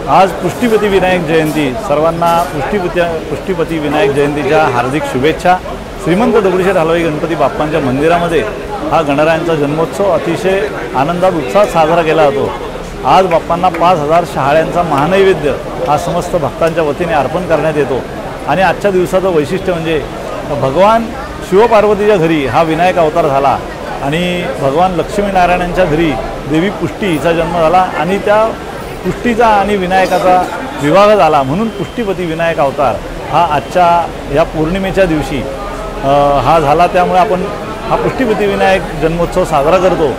आज पुष्टिपती विनायक जयंती, सर्वांना पुष्टिपती विनायक जयंतीच्या हार्दिक शुभेच्छा। श्रीमंत दगडूशेठ हलवाई गणपती बाप्पांच्या मंदिरामध्ये हा गणरायांचा जन्मोत्सव अतिशय आनंदात उत्साहात साजरा केला जातो। आज बाप्पांना 5000 शहाळ्यांचा महानैवेद्य हा समस्त भक्तांच्या वतीने अर्पण करण्यात येतो। आणि आजच्या दिवसाचं वैशिष्ट्य म्हणजे भगवान शिवपार्वतीच्या घरी हा विनायक अवतार झाला आणि भगवान लक्ष्मीनारायणांच्या घरी देवी पुष्टी हिचा जन्म झाला आणि त्या पुष्टीचा आणि विनायकाचा विवाह झाला, म्हणून पुष्टिपती विनायक अवतार हा आजच्या या पौर्णिमेच्या दिवशी हा झाला। त्यामुळे आपण हा पुष्टिपती विनायक जन्मोत्सव साजरा करतो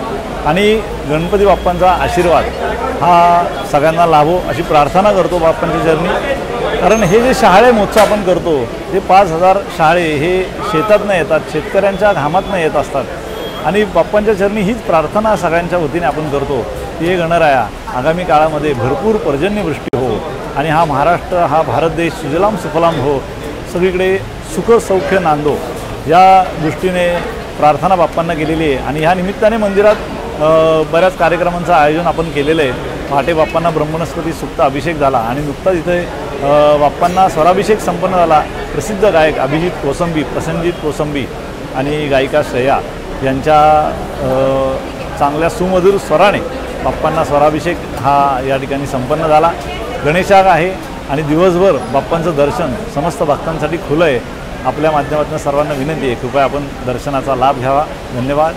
आणि गणपती बाप्पांचा आशीर्वाद हा सगळ्यांना लाभो अशी प्रार्थना करतो बाप्पांच्या चरणी। कारण हे जे शहाळे महोत्सव आपण करतो ते 5000 शहाळे हे शेतातनं येतात, शेतकऱ्यांच्या घामातनं येत असतात आणि बाप्पांच्या चरणी हीच प्रार्थना सगळ्यांच्या वतीने आपण करतो की हे गणराया आगामी काळामध्ये भरपूर पर्जन्यवृष्टी हो आणि हा महाराष्ट्र, हा भारत देश सुजलाम सुफलाम हो, सगळीकडे सुख सौख्य नांदो, या दृष्टीने प्रार्थना बाप्पांना केलेली आहे। आणि ह्या निमित्ताने मंदिरात बऱ्याच कार्यक्रमांचं आयोजन आपण केलेलं आहे। पहाटे बाप्पांना ब्रह्मणस्पती सुक्त अभिषेक झाला आणि नुकताच इथे बाप्पांना स्वराभिषेक संपन्न झाला। प्रसिद्ध गायक अभिजित कोसंबी, प्रसन्नजित कोसंबी आणि गायिका श्रेया यांच्या चांगल्या सुमधुर स्वराने बाप्पांना स्वराभिषेक हा या ठिकाणी संपन्न झाला। गणेशाग आहे आणि दिवसभर बाप्पांचं दर्शन समस्त भक्तांसाठी खुलं आहे। आपल्या माध्यमातून सर्वांना विनंती आहे, कृपया आपण दर्शनाचा लाभ घ्यावा। धन्यवाद।